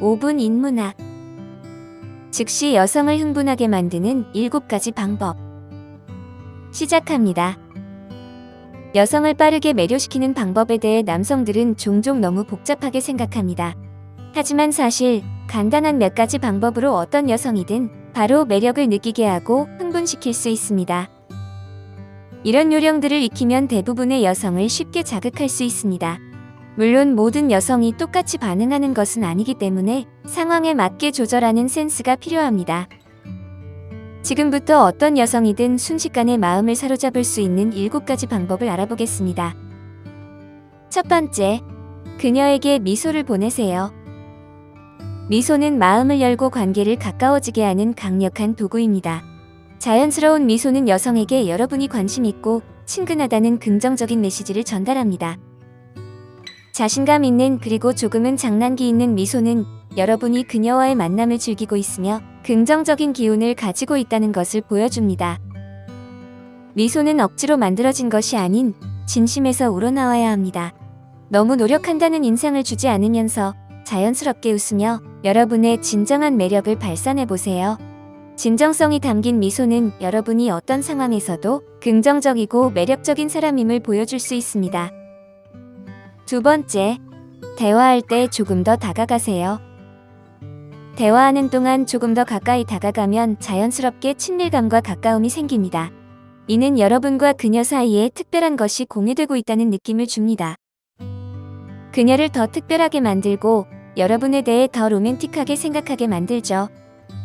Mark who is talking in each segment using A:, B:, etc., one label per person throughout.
A: 5분 인문학. 즉시 여성을 흥분하게 만드는 7가지 방법. 시작합니다. 여성을 빠르게 매료시키는 방법에 대해 남성들은 종종 너무 복잡하게 생각합니다. 하지만 사실 간단한 몇 가지 방법으로 어떤 여성이든 바로 매력을 느끼게 하고 흥분시킬 수 있습니다. 이런 요령들을 익히면 대부분의 여성을 쉽게 자극할 수 있습니다. 물론 모든 여성이 똑같이 반응하는 것은 아니기 때문에 상황에 맞게 조절하는 센스가 필요합니다. 지금부터 어떤 여성이든 순식간에 마음을 사로잡을 수 있는 7가지 방법을 알아보겠습니다. 첫 번째, 그녀에게 미소를 보내세요. 미소는 마음을 열고 관계를 가까워지게 하는 강력한 도구입니다. 자연스러운 미소는 여성에게 여러분이 관심 있고 친근하다는 긍정적인 메시지를 전달합니다. 자신감 있는 그리고 조금은 장난기 있는 미소는 여러분이 그녀와의 만남을 즐기고 있으며 긍정적인 기운을 가지고 있다는 것을 보여줍니다. 미소는 억지로 만들어진 것이 아닌 진심에서 우러나와야 합니다. 너무 노력한다는 인상을 주지 않으면서 자연스럽게 웃으며 여러분의 진정한 매력을 발산해보세요. 진정성이 담긴 미소는 여러분이 어떤 상황에서도 긍정적이고 매력적인 사람임을 보여줄 수 있습니다. 두 번째, 대화할 때 조금 더 다가가세요. 대화하는 동안 조금 더 가까이 다가가면 자연스럽게 친밀감과 가까움이 생깁니다. 이는 여러분과 그녀 사이에 특별한 것이 공유되고 있다는 느낌을 줍니다. 그녀를 더 특별하게 만들고 여러분에 대해 더 로맨틱하게 생각하게 만들죠.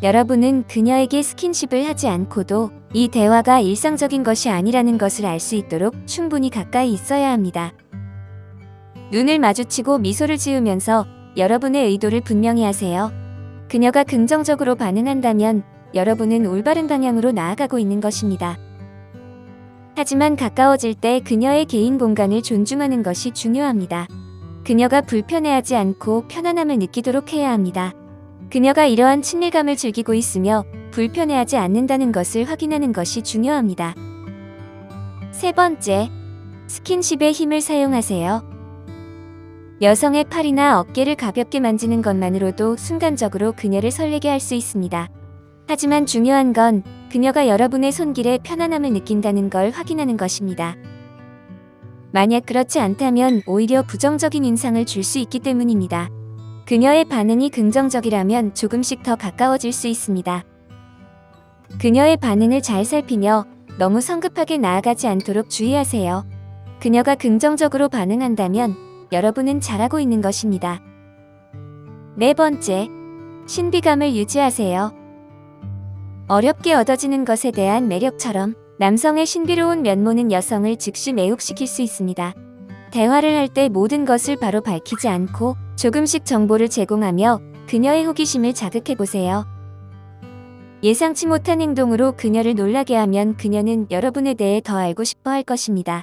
A: 여러분은 그녀에게 스킨십을 하지 않고도 이 대화가 일상적인 것이 아니라는 것을 알 수 있도록 충분히 가까이 있어야 합니다. 눈을 마주치고 미소를 지으면서 여러분의 의도를 분명히 하세요. 그녀가 긍정적으로 반응한다면 여러분은 올바른 방향으로 나아가고 있는 것입니다. 하지만 가까워질 때 그녀의 개인 공간을 존중하는 것이 중요합니다. 그녀가 불편해하지 않고 편안함을 느끼도록 해야 합니다. 그녀가 이러한 친밀감을 즐기고 있으며 불편해하지 않는다는 것을 확인하는 것이 중요합니다. 세 번째, 스킨십의 힘을 사용하세요. 여성의 팔이나 어깨를 가볍게 만지는 것만으로도 순간적으로 그녀를 설레게 할 수 있습니다. 하지만 중요한 건 그녀가 여러분의 손길에 편안함을 느낀다는 걸 확인하는 것입니다. 만약 그렇지 않다면 오히려 부정적인 인상을 줄 수 있기 때문입니다. 그녀의 반응이 긍정적이라면 조금씩 더 가까워질 수 있습니다. 그녀의 반응을 잘 살피며 너무 성급하게 나아가지 않도록 주의하세요. 그녀가 긍정적으로 반응한다면 여러분은 잘하고 있는 것입니다. 네 번째, 신비감을 유지하세요. 어렵게 얻어지는 것에 대한 매력처럼 남성의 신비로운 면모는 여성을 즉시 매혹시킬 수 있습니다. 대화를 할 때 모든 것을 바로 밝히지 않고 조금씩 정보를 제공하며 그녀의 호기심을 자극해보세요. 예상치 못한 행동으로 그녀를 놀라게 하면 그녀는 여러분에 대해 더 알고 싶어 할 것입니다.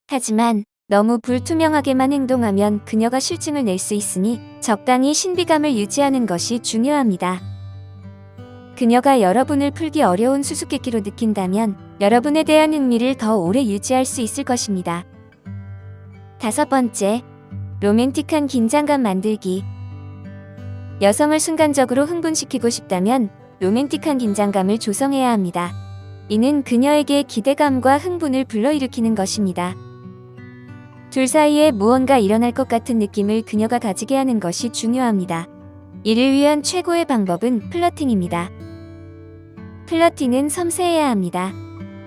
A: 하지만 너무 불투명하게만 행동하면 그녀가 실증을 낼 수 있으니 적당히 신비감을 유지하는 것이 중요합니다. 그녀가 여러분을 풀기 어려운 수수께끼로 느낀다면 여러분에 대한 흥미를 더 오래 유지할 수 있을 것입니다. 다섯 번째, 로맨틱한 긴장감 만들기. 여성을 순간적으로 흥분시키고 싶다면 로맨틱한 긴장감을 조성해야 합니다. 이는 그녀에게 기대감과 흥분을 불러일으키는 것입니다. 둘 사이에 무언가 일어날 것 같은 느낌을 그녀가 가지게 하는 것이 중요합니다. 이를 위한 최고의 방법은 플러팅입니다. 플러팅은 섬세해야 합니다.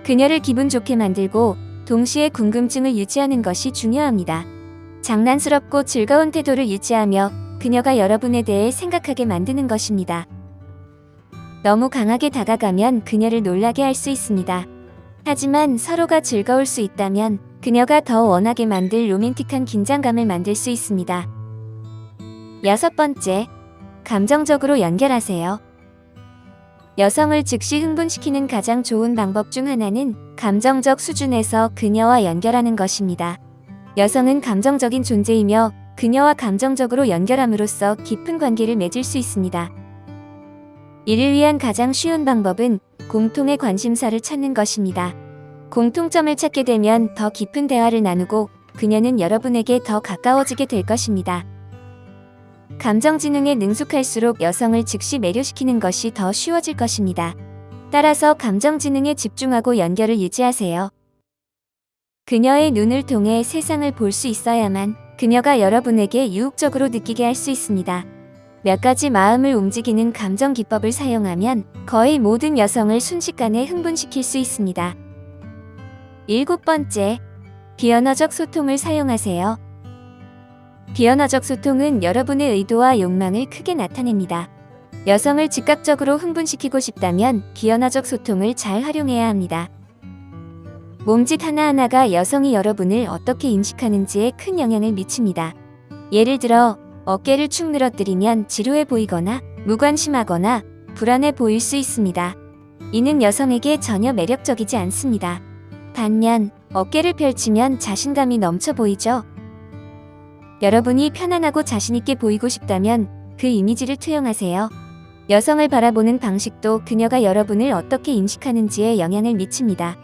A: 그녀를 기분 좋게 만들고 동시에 궁금증을 유지하는 것이 중요합니다. 장난스럽고 즐거운 태도를 유지하며 그녀가 여러분에 대해 생각하게 만드는 것입니다. 너무 강하게 다가가면 그녀를 놀라게 할 수 있습니다. 하지만 서로가 즐거울 수 있다면 그녀가 더 원하게 만들 로맨틱한 긴장감을 만들 수 있습니다. 여섯 번째, 감정적으로 연결하세요. 여성을 즉시 흥분시키는 가장 좋은 방법 중 하나는 감정적 수준에서 그녀와 연결하는 것입니다. 여성은 감정적인 존재이며 그녀와 감정적으로 연결함으로써 깊은 관계를 맺을 수 있습니다. 이를 위한 가장 쉬운 방법은 공통의 관심사를 찾는 것입니다. 공통점을 찾게 되면 더 깊은 대화를 나누고 그녀는 여러분에게 더 가까워지게 될 것입니다. 감정지능에 능숙할수록 여성을 즉시 매료시키는 것이 더 쉬워질 것입니다. 따라서 감정지능에 집중하고 연결을 유지하세요. 그녀의 눈을 통해 세상을 볼 수 있어야만 그녀가 여러분에게 유혹적으로 느끼게 할 수 있습니다. 몇 가지 마음을 움직이는 감정 기법을 사용하면 거의 모든 여성을 순식간에 흥분시킬 수 있습니다. 7번째, 비언어적 소통을 사용하세요. 비언어적 소통은 여러분의 의도와 욕망을 크게 나타냅니다. 여성을 즉각적으로 흥분시키고 싶다면 비언어적 소통을 잘 활용해야 합니다. 몸짓 하나하나가 여성이 여러분을 어떻게 인식하는지에 큰 영향을 미칩니다. 예를 들어 어깨를 축 늘어뜨리면 지루해 보이거나 무관심하거나 불안해 보일 수 있습니다. 이는 여성에게 전혀 매력적이지 않습니다. 반면 어깨를 펼치면 자신감이 넘쳐 보이죠. 여러분이 편안하고 자신있게 보이고 싶다면 그 이미지를 투영하세요. 여성을 바라보는 방식도 그녀가 여러분을 어떻게 인식하는지에 영향을 미칩니다.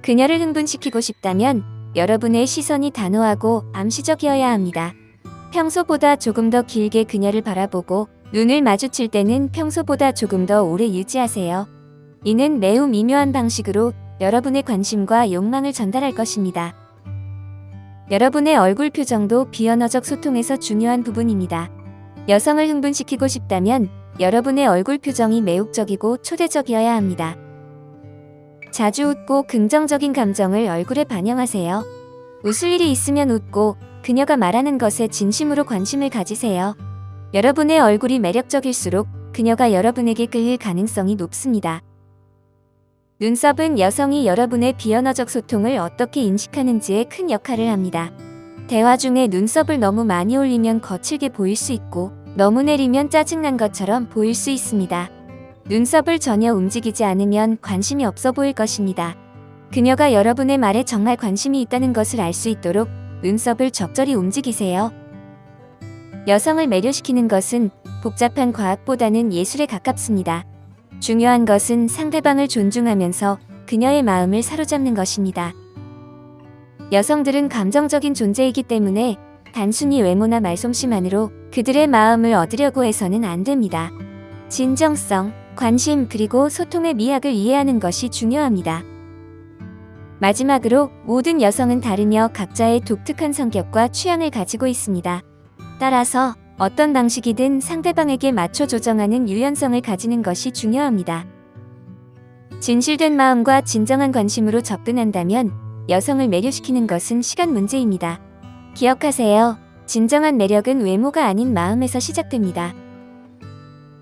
A: 그녀를 흥분시키고 싶다면 여러분의 시선이 단호하고 암시적이어야 합니다. 평소보다 조금 더 길게 그녀를 바라보고 눈을 마주칠 때는 평소보다 조금 더 오래 유지하세요. 이는 매우 미묘한 방식으로 여러분의 관심과 욕망을 전달할 것입니다. 여러분의 얼굴 표정도 비언어적 소통에서 중요한 부분입니다. 여성을 흥분시키고 싶다면 여러분의 얼굴 표정이 매혹적이고 초대적이어야 합니다. 자주 웃고 긍정적인 감정을 얼굴에 반영하세요. 웃을 일이 있으면 웃고 그녀가 말하는 것에 진심으로 관심을 가지세요. 여러분의 얼굴이 매력적일수록 그녀가 여러분에게 끌릴 가능성이 높습니다. 눈썹은 여성이 여러분의 비언어적 소통을 어떻게 인식하는지에 큰 역할을 합니다. 대화 중에 눈썹을 너무 많이 올리면 거칠게 보일 수 있고 너무 내리면 짜증난 것처럼 보일 수 있습니다. 눈썹을 전혀 움직이지 않으면 관심이 없어 보일 것입니다. 그녀가 여러분의 말에 정말 관심이 있다는 것을 알 수 있도록 눈썹을 적절히 움직이세요. 여성을 매료시키는 것은 복잡한 과학보다는 예술에 가깝습니다. 중요한 것은 상대방을 존중하면서 그녀의 마음을 사로잡는 것입니다. 여성들은 감정적인 존재이기 때문에 단순히 외모나 말솜씨만으로 그들의 마음을 얻으려고 해서는 안 됩니다. 진정성, 관심 그리고 소통의 미학을 이해하는 것이 중요합니다. 마지막으로 모든 여성은 다르며 각자의 독특한 성격과 취향을 가지고 있습니다. 따라서 어떤 방식이든 상대방에게 맞춰 조정하는 유연성을 가지는 것이 중요합니다. 진실된 마음과 진정한 관심으로 접근한다면 여성을 매료시키는 것은 시간 문제입니다. 기억하세요. 진정한 매력은 외모가 아닌 마음에서 시작됩니다.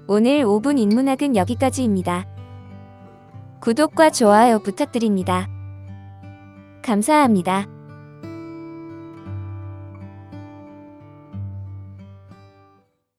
A: 오늘 5분 인문학은 여기까지입니다. 구독과 좋아요 부탁드립니다. 감사합니다.